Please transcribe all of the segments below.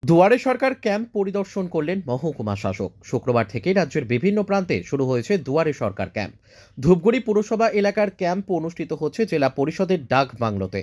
দুয়ারে সরকার ক্যাম্প পরিদর্শন করলেন মহকুমা শাসক। শুক্রবার থেকে রাজ্যের বিভিন্ন প্রান্তে শুরু হয়েছে দুয়ারে সরকার ক্যাম্প। ধূপগুড়ি পুরসভা এলাকার ক্যাম্প অনুষ্ঠিত হচ্ছে জেলা পরিষদের ডাক বাংলোতে।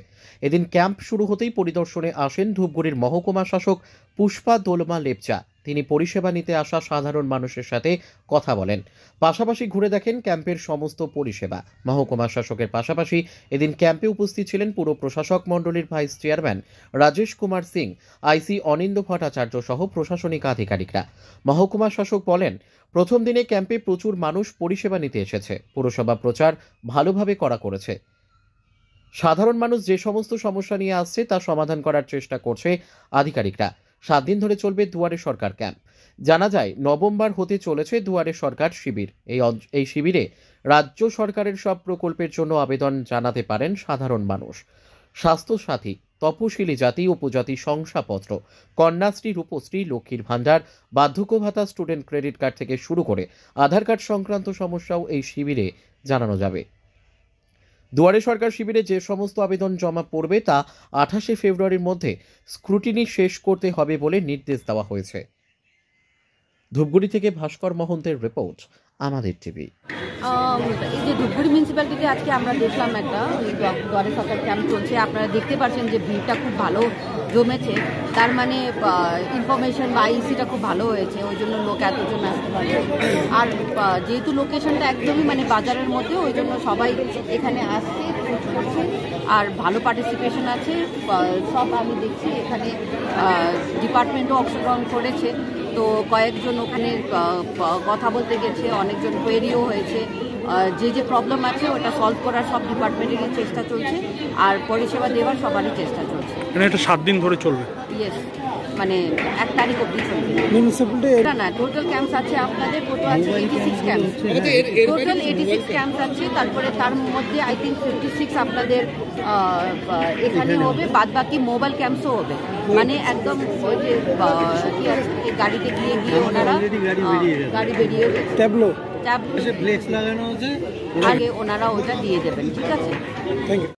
এদিন ক্যাম্প শুরু হতেই পরিদর্শনে আসেন ধূপগুড়ির মহকুমা শাসক পুষ্পা দোলমা লেপচা। তিনি পরিষেবা নিতে আসা সাধারণ মানুষের সাথে কথা বলেন, পাশাপাশি ঘুরে দেখেন ক্যাম্পের সমস্ত পরিষেবা। মহকুমা শাসকের পাশাপাশি এদিন ক্যাম্পে উপস্থিত ছিলেন পুর প্রশাসক মণ্ডলীর ভাইস চেয়ারম্যান রাজেশ কুমার সিং, আইসি অনিন্দ ভট্টাচার্য সহ প্রশাসনিক আধিকারিকরা। মহকুমা শাসক বলেন, প্রথম দিনে ক্যাম্পে প্রচুর মানুষ পরিষেবা নিতে এসেছে। পুরসভা প্রচার ভালোভাবে করেছে। সাধারণ মানুষ যে সমস্ত সমস্যা নিয়ে আসছে তা সমাধান করার চেষ্টা করছে আধিকারিকরা। 7 দিন ধরে চলবে দুয়ারে সরকার ক্যাম্প। জানা যায়, নভেম্বর হতে চলেছে দুয়ারে সরকার শিবির। এই শিবিরে রাজ্য সরকারের সব প্রকল্পের জন্য আবেদন জানাতে পারেন সাধারণ মানুষ। স্বাস্থ্যসাথী, তপশিলি জাতি উপজাতি শংসাপত্র, কন্যাশ্রী, রূপশ্রী, লক্ষ্মীর ভাণ্ডার, বার্ধক্য ভাতা, স্টুডেন্ট ক্রেডিট কার্ড থেকে শুরু করে আধার কার্ড সংক্রান্ত সমস্যাও এই শিবিরে জানানো যাবে। দুয়ারে সরকার শিবিরে যে সমস্ত আবেদন জমা পড়বে তা 28 ফেব্রুয়ারির মধ্যে স্ক্রুটিনি শেষ করতে হবে বলে নির্দেশ দেওয়া হয়েছে। ধূপগুড়ি থেকে ভাস্কর মহন্তের রিপোর্ট, আমাদের টিভি। এই যে ধূপগুড়ি মিউনিসিপ্যালিটিতে আজকে আমরা দেখলাম একটা দুয়ারে সরকার ক্যাম্প চলছে। আপনারা দেখতে পাচ্ছেন যে ভিড়টা খুব ভালো জমেছে। তার মানে ইনফরমেশন বা আইসিটা খুব ভালো হয়েছে, ওই জন্য লোক এতজন আসতে পারছে। আর যেহেতু লোকেশনটা একদমই মানে বাজারের মধ্যে, ওই জন্য সবাই এখানে আসছে করছে আর ভালো পার্টিসিপেশন আছে। সব আমি দেখছি এখানে ডিপার্টমেন্টও অংশগ্রহণ করেছে। তো কয়েকজন ওখানে কথা বলতে গেছে, অনেকজন কোয়েরিও হয়েছে। যে প্রবলেম আছে ওটা সলভ করার সব ডিপার্টমেন্টেরই চেষ্টা চলছে, আর পরিষেবা দেওয়ার সবারই চেষ্টা চলছে। মানে এটা 7 দিন ধরে চলবে? ইয়েস, মানে 1 তারিখ অবধি চলবে। না, টোটাল ক্যাম্পস আছে আপনাদের, কত আছে? 86 ক্যাম্প, টোটাল 86 ক্যাম্পস আছে। তারপরে তার মধ্যে আই থিঙ্ক 56 আপনাদের এখানে হবে, বাদ বাকি মোবাইল ক্যাম্পসও হবে। মানে একদম ওই যে কি আছে, গাড়িতে গিয়ে ওনারা গাড়ি বেরিয়ে ট্যাবলো ফ্লেক্স লাগানো আছে, আগে ওনারা ওটা দিয়ে দেবেন। ঠিক আছে, থ্যাংক ইউ।